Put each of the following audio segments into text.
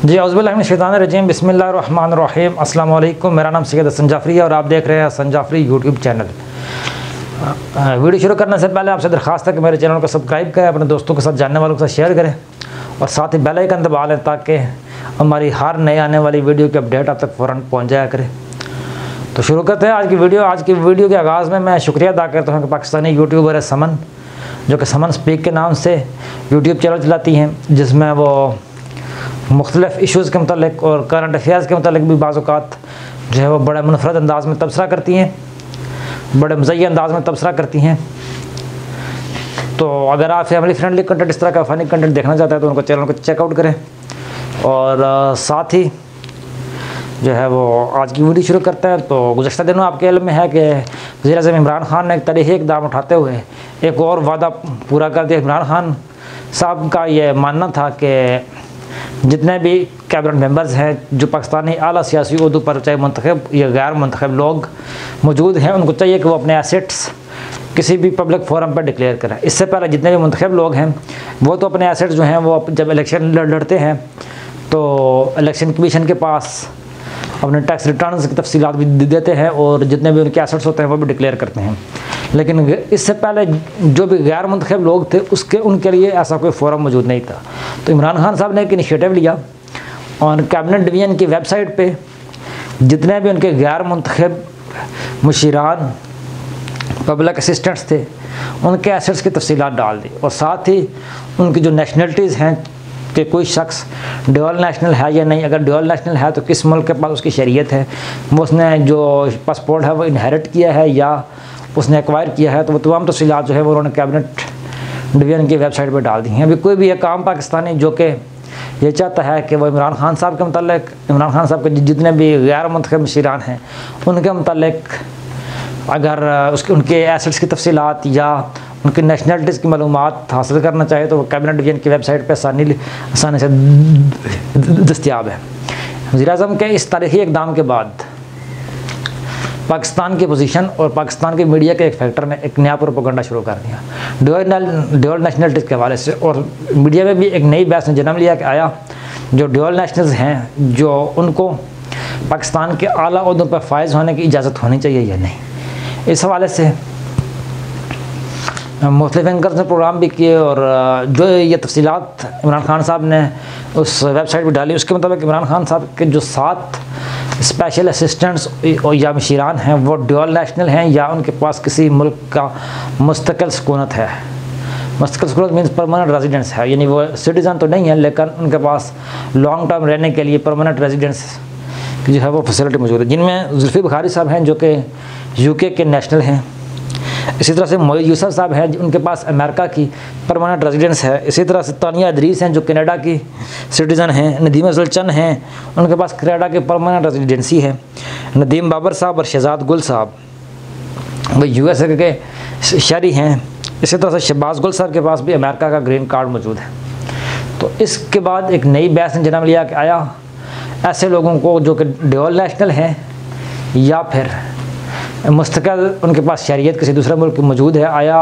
जी औज़ुबिल्लाहिमिनश्शैतानिर्रजीम बिस्मिल्लाहिर्रहमानिर्रहीम अस्सलाम वालेकुम। मेरा नाम सैयद हसन जाफरी है और आप देख रहे हैं Hasan Jafri YouTube channel. Video शुरू करने से पहले आपसे दरख्वास्त है कि मेरे चैनल को सब्सक्राइब करें, अपने दोस्तों के साथ, जानने वालों के साथ शेयर करें और साथ ही बेल आइकन दबा लें ताकि हमारी हर नए आने वाली वीडियो की अपडेट आप तक फ़ौरन पहुँच जाया करे। तो शुरू करते हैं आज की वीडियो। आज की वीडियो के आगाज़ में मैं शुक्रिया अदा करता हूँ कि पाकिस्तानी यूट्यूबर है समन, जो कि समन स्पीक के नाम से यूट्यूब चैनल चलाती हैं, जिसमें वो मुख्तलिफ़ इशूज़ के मतलब और करंट अफेयर्स के मतलब भी बाज़ औक़ात जो है वो बड़े मुनफ़रद अंदाज़ में तबसरा करती हैं, बड़े मज़य्य अंदाज़ में तबसरा करती हैं। तो अगर आप फैमिली फ्रेंडली कंटेंट, इस तरह का फ़नी कंटेंट देखना चाहते हैं तो उनको चैनल को चेकआउट करें। और साथ ही जो है वो आज की वीडियो शुरू करते हैं। तो गुज़श्ता दिनों आपके इल्म में है कि वज़ीर-ए-आज़म इमरान खान ने एक तारीख़ी इक़दाम उठाते हुए एक और वादा पूरा कर दिया। इमरान खान साहब का ये मानना था कि जितने भी कैबिनेट मेंबर्स हैं जो पाकिस्तानी आला सियासी उहदों पर चाहे मुंतखब या गैर मुंतखब लोग मौजूद हैं, उनको चाहिए कि वो अपने एसेट्स किसी भी पब्लिक फोरम पर डिक्लेयर करें। इससे पहले जितने भी मुंतखब लोग हैं वो तो अपने एसेट्स जो हैं वो जब इलेक्शन लड़ते हैं तो इलेक्शन कमीशन के पास अपने टैक्स रिटर्न्स की तफसीलात भी देते हैं और जितने भी उनके एसेट्स होते हैं वो भी डिक्लेयर करते हैं। लेकिन इससे पहले जो भी गैर मुंतखब लोग थे उनके लिए ऐसा कोई फोरम मौजूद नहीं था। तो इमरान खान साहब ने एक इनिशिएटिव लिया और कैबिनेट डिवीज़न की वेबसाइट पे जितने भी उनके गैर मुंतखब मुशीरान, पब्लिक असिस्टेंट्स थे, उनके एसेट्स की तफसीलात डाल दी और साथ ही उनकी जो नेशनलिटीज़ हैं कि कोई शख्स ड्यूअल नेशनल है या नहीं, अगर ड्यूअल नेशनल है तो किस मुल्क के पास उसकी शरीयत है, वो उसने जो पासपोर्ट है वो इनहेरिट किया है या उसने एक्वायर किया है, तो वो तमाम तफसीलात जो है वो उन्होंने कैबिनेट डिवीज़न की वेबसाइट पर डाल दी हैं। अभी कोई भी एक आम पाकिस्तानी जो कि ये चाहता है कि वो इमरान खान साहब के मतलब इमरान खान साहब के जितने भी गैर मुंतखब मुशीरान हैं उनके मतलब अगर उनके एसेट्स की तफसीलात या उनकी नेशनलिटीज़ की मालूमात हासिल करना चाहे तो वो कैबिनेट डिवीज़न की वेबसाइट पर आसानी से दस्तयाब है। वज़ीर-ए-आज़म के इस तारीख़ी इक़दाम के बाद पाकिस्तान की पोजीशन और पाकिस्तान के मीडिया के एक फैक्टर ने एक नया प्रोपेगेंडा शुरू कर दिया ड्यूअल नेशनलिटीज़ के हवाले से। और मीडिया में भी एक नई बहस ने जन्म लिया कि आया जो ड्यूअल नेशनल्स हैं जो उनको पाकिस्तान के आला ओहदों पर फायज़ होने की इजाज़त होनी चाहिए या नहीं। इस हवाले से मुख्तलिफ़ एंकर्स ने प्रोग्राम भी किए और जो ये तफसीलात इमरान खान साहब ने उस वेबसाइट पर डाली उसके मुताबिक इमरान खान साहब के जो 7 स्पेशल असिस्टेंट्स या मशीरान हैं वो ड्यूअल नेशनल हैं या उनके पास किसी मुल्क का मुस्तकिल सुकूनत है। मुस्तकिल सुकूनत मीन्स परमानेंट रेजिडेंस है, यानी वो सिटीज़न तो नहीं है लेकिन उनके पास लॉन्ग टर्म रहने के लिए परमानेंट रेजिडेंस की जो है वो फैसिलिटी मौजूद है, जिनमें जुल्फ़ी बुखारी साहब हैं जो कि यूके के नेशनल हैं। इसी तरह से मोईद यूसुफ साहब हैं उनके पास अमेरिका की परमानेंट रेजिडेंस है। इसी तरह से तानिया इदरीस हैं जो कनाडा की सिटीज़न हैं। नदीम अफजल चंद हैं, उनके पास कनाडा की परमानेंट रेजिडेंसी है। नदीम बाबर साहब और शहजाद गुल साहब वो USA के शहरी हैं। इसी तरह से शहबाज गुल साहब के पास भी अमेरिका का ग्रीन कार्ड मौजूद है। तो इसके बाद एक नई बहस ने जन्म लिया कि आया ऐसे लोगों को जो कि ड्यूअल नेशनल हैं या फिर मुस्तकिल उनके पास शरीयत किसी दूसरे मुल्क की मौजूद है, आया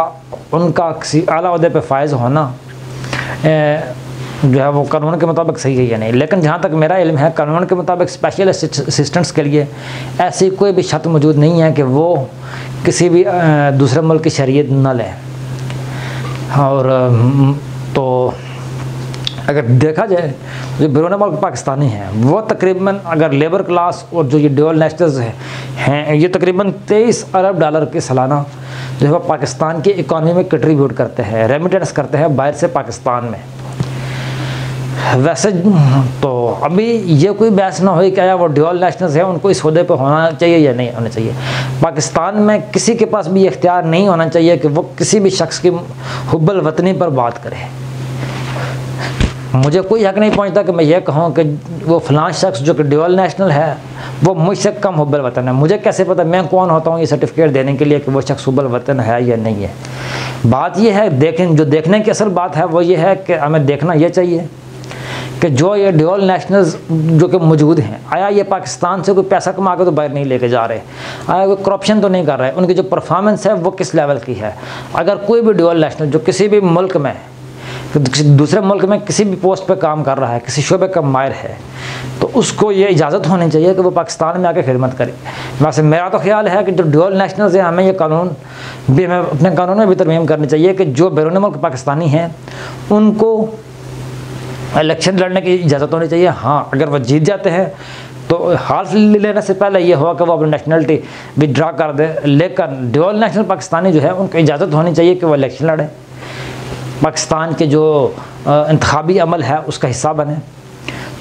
उनका किसी आला ओहदे पे फायज़ होना जो है वो कानून के मुताबिक सही है या नहीं। लेकिन जहाँ तक मेरा इल्म है कानून के मुताबिक स्पेशल असिस्टेंट्स के लिए ऐसी कोई भी शर्त मौजूद नहीं है कि वो किसी भी दूसरे मुल्क की शरीयत न लें। और तो अगर देखा जाए जो बैरून मुल्क पाकिस्तानी हैं वो तकरीबन अगर लेबर क्लास और जो ये ड्यूअल नेशनल्स हैं ये तकरीबन 23 अरब डॉलर के सालाना जो है वो पाकिस्तान की इकॉनमी में कंट्रीब्यूट करते हैं, रेमिटेंस करते हैं बाहर से पाकिस्तान में। वैसे तो अभी ये कोई बहस ना हुई क्या वो ड्यूअल नेशनल्स हैं उनको इस ओहदे पर होना चाहिए या नहीं होना चाहिए। पाकिस्तान में किसी के पास भी इख्तियार नहीं होना चाहिए कि वो किसी भी शख्स की हुब्बुल वतनी पर बात करे। मुझे कोई हक नहीं पहुंचता कि मैं ये कहूँ कि वो फ़लाँ शख्स जो कि ड्यूअल नेशनल है वो मुझसे कम हुब्बुल वतन है। मुझे कैसे पता मैं कौन होता हूँ ये सर्टिफिकेट देने के लिए कि वो शख्स हुब्बुल वतन है या नहीं है। बात ये है जो देखने की असल बात है वो ये है कि हमें देखना ये चाहिए कि जो ये ड्यूअल नेशनल्स जो कि मौजूद हैं आया ये पाकिस्तान से कोई पैसा कमा के तो बाहर नहीं लेके जा रहे, आया कोई करप्शन तो नहीं कर रहे, उनकी जो परफॉर्मेंस है वो किस लेवल की है। अगर कोई भी ड्यूअल नेशनल जो किसी भी मुल्क में किसी दूसरे मुल्क में किसी भी पोस्ट पे काम कर रहा है, किसी शोबे का माहिर है, तो उसको ये इजाज़त होनी चाहिए कि वो पाकिस्तान में आके खिदमत करे। वैसे मेरा तो ख्याल है कि जो ड्यूअल नेशनल्स हैं, हमें ये कानून भी, हमें अपने कानून में भी तरमीम करनी चाहिए कि जो बैरून मुल्क पाकिस्तानी हैं उनको इलेक्शन लड़ने की इजाज़त होनी चाहिए। हाँ, अगर वो जीत जाते हैं तो हाल लेने से पहले ये हुआ कि वो अपनी नेशनलिटी विड्रा कर दे, लेकिन ड्यूअल नेशनल पाकिस्तानी जो है उनको इजाज़त होनी चाहिए कि वो इलेक्शन लड़े, पाकिस्तान के जो इंतखाबी अमल है उसका हिस्सा बने,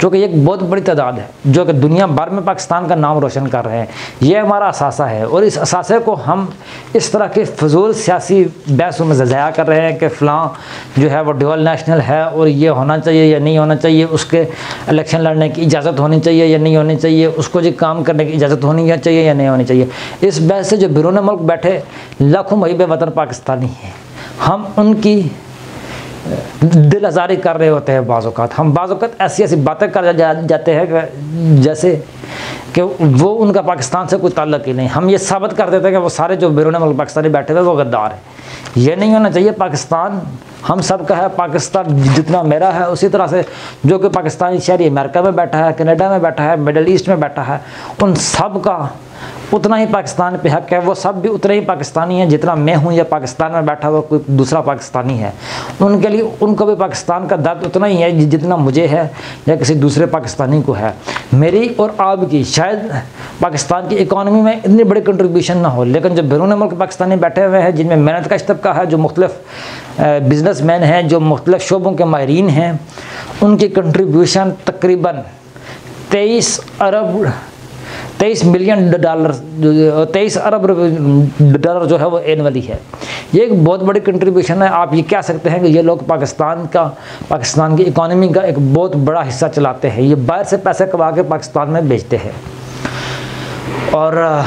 जो कि एक बहुत बड़ी तादाद है जो कि दुनिया भर में पाकिस्तान का नाम रोशन कर रहे हैं। ये हमारा असासा है और इस असासे को हम इस तरह के फजूल सियासी बहसों में ज़ाया कर रहे हैं कि फ़लाँ जो है वो ड्यूअल नेशनल है और ये होना चाहिए या नहीं होना चाहिए, उसके इलेक्शन लड़ने की इजाज़त होनी चाहिए या नहीं होनी चाहिए, उसको जो काम करने की इजाज़त होनी चाहिए या नहीं होनी चाहिए। इस बहस से जो बैरून मुल्क बैठे लाखों मुहिब वतन पाकिस्तानी हैं, हम उनकी दिल आज़ारी कर रहे होते हैं। बाज़ औक़ात हम बाज़ औक़ात ऐसी ऐसी बातें कर जाते हैं कि जैसे कि वो उनका पाकिस्तान से कोई ताल्लुक़ ही नहीं। हम ये साबित कर देते हैं कि वो सारे जो बैरून मुल्क पाकिस्तानी बैठे हुए वो गद्दार हैं। ये नहीं होना चाहिए। पाकिस्तान हम सब का है, पाकिस्तान जितना मेरा है उसी तरह से जो कि पाकिस्तानी शहरी अमेरिका में बैठा है, कनाडा में बैठा है, मिडल ईस्ट में बैठा है, उन सब का उतना ही पाकिस्तान पे हक है। वो सब भी उतने ही पाकिस्तानी हैं जितना मैं हूँ या पाकिस्तान में बैठा हुआ कोई दूसरा पाकिस्तानी है। उनके लिए उनको भी पाकिस्तान का दर्द उतना ही है जितना मुझे है या किसी दूसरे पाकिस्तानी को है। मेरी और आपकी शायद पाकिस्तान की इकॉनमी में इतनी बड़ी कंट्रीब्यूशन ना हो, लेकिन जो बैरून मुल्क पाकिस्तानी बैठे हुए हैं जिनमें मेहनत का तबका है, जो मुख्तलिफ बिजनेसमैन हैं, जो मुख्तलिफ शोबों के माहिरीन हैं, उनकी कंट्रीब्यूशन तकरीबन 23 मिलियन डॉलर, 23 अरब डॉलर जो है वो एनुअली है। ये एक बहुत बड़ी कंट्रीब्यूशन है। आप ये कह सकते हैं कि ये लोग पाकिस्तान की इकॉनमी का एक बहुत बड़ा हिस्सा चलाते हैं। ये बाहर से पैसे कमा के पाकिस्तान में बेचते हैं। और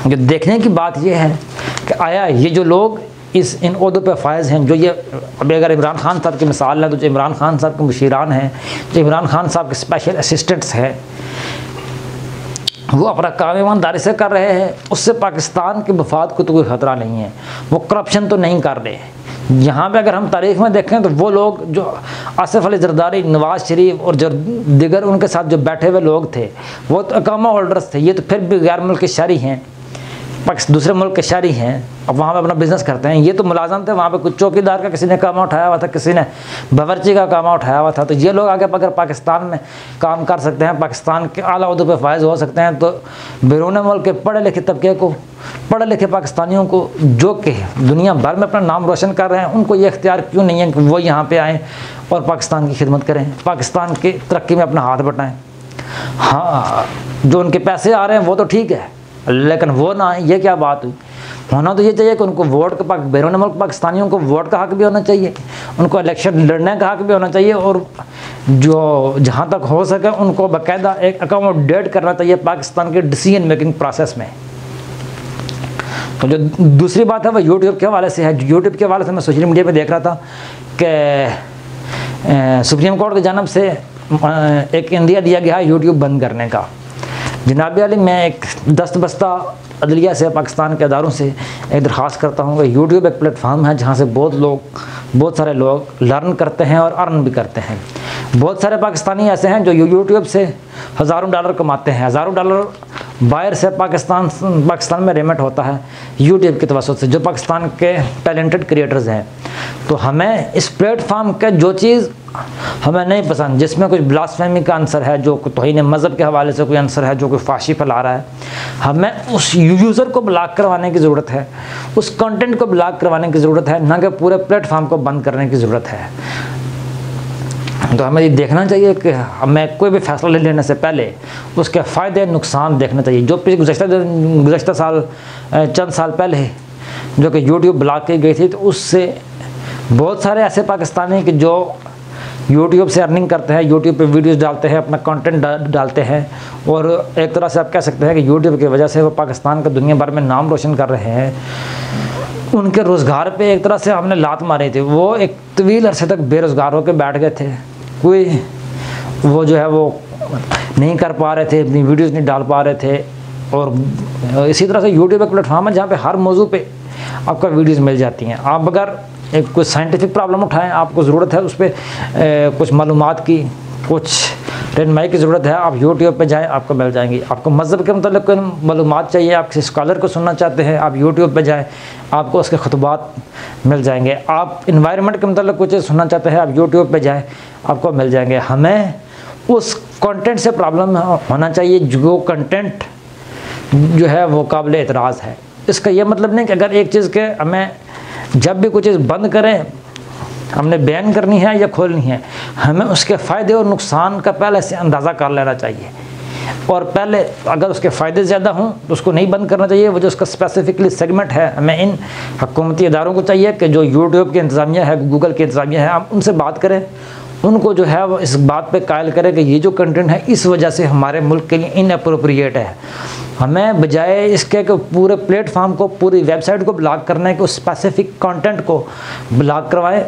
जो देखने की बात ये है कि आया ये जो लोग इन ओहदों पे फायज़ हैं, जो ये अभी अगर इमरान खान साहब की मिसाल है तो जो इमरान खान साहब के मुशीरान हैं, जो इमरान खान साहब के स्पेशल असिस्टेंट्स हैं, वो अपना काम ईमानदारी से कर रहे हैं। उससे पाकिस्तान के मफाद को तो कोई ख़तरा नहीं है। वो करप्शन तो नहीं कर रहे। यहाँ पे अगर हम तारीख़ में देखें तो वो लोग जो आसिफ अली जरदारी, नवाज़ शरीफ और जो दिगर उनके साथ जो बैठे हुए लोग थे वो तो अकामा होल्डर्स थे। ये तो फिर भी गैर मुल्क के शहरी हैं, दूसरे मुल्क के शहरी हैं, अब वहाँ पे अपना बिज़नेस करते हैं। ये तो मुलाजम थे, वहाँ पे कुछ चौकीदार का किसी ने कामा उठाया हुआ था, किसी ने बावर्ची का कामा उठाया हुआ था। तो ये लोग आगे अगर पाकिस्तान में काम कर सकते हैं, पाकिस्तान के आला ओहदों पे फायज़ हो सकते हैं, तो बैरून मुल्क के पढ़े लिखे तबके को, पढ़े लिखे पाकिस्तानियों को जो कि दुनिया भर में अपना नाम रोशन कर रहे हैं, उनको ये इख्तियार क्यों नहीं है कि वो यहाँ पर आएँ और पाकिस्तान की खिदमत करें, पाकिस्तान की तरक्की में अपना हाथ बटाएँ। हाँ, जो उनके पैसे आ रहे हैं वो तो ठीक है, लेकिन वो ना, ये क्या बात हुई। होना तो ये चाहिए कि उनको वोट का, बैरून मुल्क पाकिस्तानियों को वोट का हक भी होना चाहिए, उनको इलेक्शन लड़ने का हक भी होना चाहिए, और जो जहाँ तक हो सके उनको बाकायदा एक अकोमोडेट करना चाहिए पाकिस्तान के डिसीजन मेकिंग प्रोसेस में। तो जो दूसरी बात है वो यूट्यूब के हवाले से है। यूट्यूब के हवाले से मैं सोशल मीडिया पर देख रहा था कि सुप्रीम कोर्ट की जानब से एक इंदिया दिया गया है यूट्यूब बंद करने का। जनाब अली, मैं एक दस्तबस्ता अदलिया से, पाकिस्तान के अदारों से एक दरख्वास्त करता हूँ कि यूट्यूब एक प्लेटफार्म है जहाँ से बहुत सारे लोग लर्न करते हैं और अर्न भी करते हैं। बहुत सारे पाकिस्तानी ऐसे हैं जो यूट्यूब से हज़ारों डॉलर कमाते हैं। हज़ारों डॉलर बाहर से पाकिस्तान में रेमेंट होता है यूट्यूब की तवज्जो से, जो पाकिस्तान के टैलेंटेड क्रिएटर्स हैं। तो हमें इस प्लेटफार्म का जो चीज़ हमें नहीं पसंद, जिसमें कुछ ब्लास्फेमी का आंसर है, जो तौहीन मज़हब के हवाले से कोई आंसर है, जो कोई फाशी फैला रहा है, हमें उस यूज़र को ब्लॉक करवाने की ज़रूरत है, उस कंटेंट को ब्लॉक करवाने की ज़रूरत है, ना कि पूरे प्लेटफार्म को बंद करने की ज़रूरत है। तो हमें ये देखना चाहिए कि हमें कोई भी फैसला लेने से पहले उसके फ़ायदे नुकसान देखना चाहिए। जो गुज़श्ता साल, चंद साल पहले जो कि यूट्यूब ब्लॉक की गई थी, तो उससे बहुत सारे ऐसे पाकिस्तानी कि जो यूट्यूब से अर्निंग करते हैं, यूट्यूब पे वीडियोस डालते हैं, अपना कंटेंट डालते हैं, और एक तरह से आप कह सकते हैं कि यूट्यूब की वजह से वो पाकिस्तान का दुनिया भर में नाम रोशन कर रहे हैं। उनके रोज़गार पे एक तरह से हमने लात मारी थी। वो एक तवील अरसे तक बेरोज़गार होकर बैठ गए थे, कोई वो जो है वो नहीं कर पा रहे थे, अपनी वीडियोज़ नहीं डाल पा रहे थे। और इसी तरह से यूट्यूब एक प्लेटफॉर्म है जहाँ पर हर मौजू पर आपका वीडियोज़ मिल जाती हैं। आप अगर एक कोई साइंटिफिक प्रॉब्लम उठाएं, आपको ज़रूरत है उस पर कुछ मालूमात की, कुछ रहनुमाई की ज़रूरत है, आप यूट्यूब पे जाएं, आपको मिल जाएंगी। आपको मज़हब के मतलब कोई मालूमात चाहिए, आप किसी स्कॉलर को सुनना चाहते हैं, आप यूट्यूब पे जाएं, आपको उसके खुतबात मिल जाएंगे। आप इन्वायरमेंट के मतलब कुछ सुनना चाहते हैं, आप यूट्यूब पे जाएं, आपको मिल जाएंगे। हमें उस कंटेंट से प्रॉब्लम होना चाहिए जो कंटेंट जो है वो काबिल एतराज़ है। इसका ये मतलब नहीं कि अगर एक चीज़ के हमें जब भी कोई चीज़ बंद करें हमने बैन करनी है या खोलनी है, हमें उसके फ़ायदे और नुकसान का पहले से अंदाज़ा कर लेना चाहिए। और पहले अगर उसके फ़ायदे ज़्यादा हों तो उसको नहीं बंद करना चाहिए। वो जो उसका स्पेसिफिकली सेगमेंट है, हमें इन हुकूमती इदारों को चाहिए कि जो यूट्यूब की इंतज़ामिया है, गूगल की इंतज़ामिया है, हम उनसे बात करें, उनको जो है वो इस बात पे कायल करें कि ये जो कंटेंट है इस वजह से हमारे मुल्क के लिए इनअप्रोप्रिएट है। हमें बजाय इसके कि पूरे प्लेटफार्म को, पूरी वेबसाइट को ब्लॉक करना है कि उस स्पेसिफिक कंटेंट को ब्लॉक करवाएं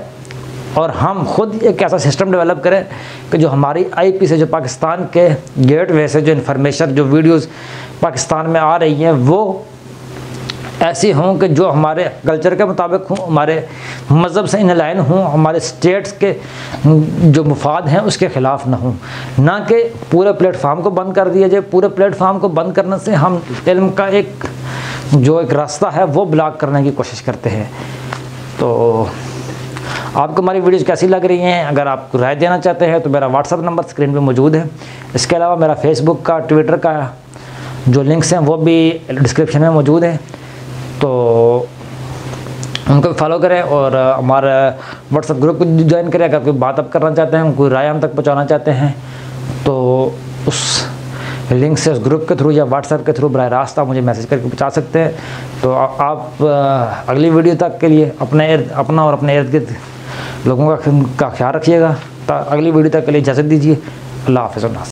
और हम खुद एक ऐसा सिस्टम डेवलप करें कि जो हमारी आईपी से, जो पाकिस्तान के गेटवे से जो इन्फॉर्मेशन, जो वीडियोस पाकिस्तान में आ रही हैं वो ऐसी हों कि जो हमारे कल्चर के मुताबिक हों, हमारे मज़हब से इन लाइन हों, हमारे स्टेट्स के जो मुफाद हैं उसके ख़िलाफ़ ना हों, ना कि पूरे प्लेटफार्म को बंद कर दिया जाए। पूरे प्लेटफार्म को बंद करने से हम इल्म का एक रास्ता है वो ब्लॉक करने की कोशिश करते हैं। तो आपको हमारी वीडियोज़ कैसी लग रही हैं? अगर आप राय देना चाहते हैं तो मेरा व्हाट्सअप नंबर स्क्रीन पे मौजूद है। इसके अलावा मेरा फेसबुक का, ट्विटर का जो लिंक्स हैं वो भी डिस्क्रिप्शन में मौजूद है, तो उनको भी फॉलो करें और हमारा व्हाट्सअप ग्रुप को ज्वाइन करें। अगर कोई बात आप करना चाहते हैं, कोई राय हम तक पहुँचाना चाहते हैं तो उस लिंक से, उस ग्रुप के थ्रू या व्हाट्सएप के थ्रू बराह रास्त आप मुझे मैसेज करके पहुँचा सकते हैं। तो आप अगली वीडियो तक के लिए अपना और अपने इर्द गिर्द लोगों का ख्याल रखिएगा। अगली वीडियो तक के लिए इजाज़त दीजिए। अल्लाह हाफ़िज़।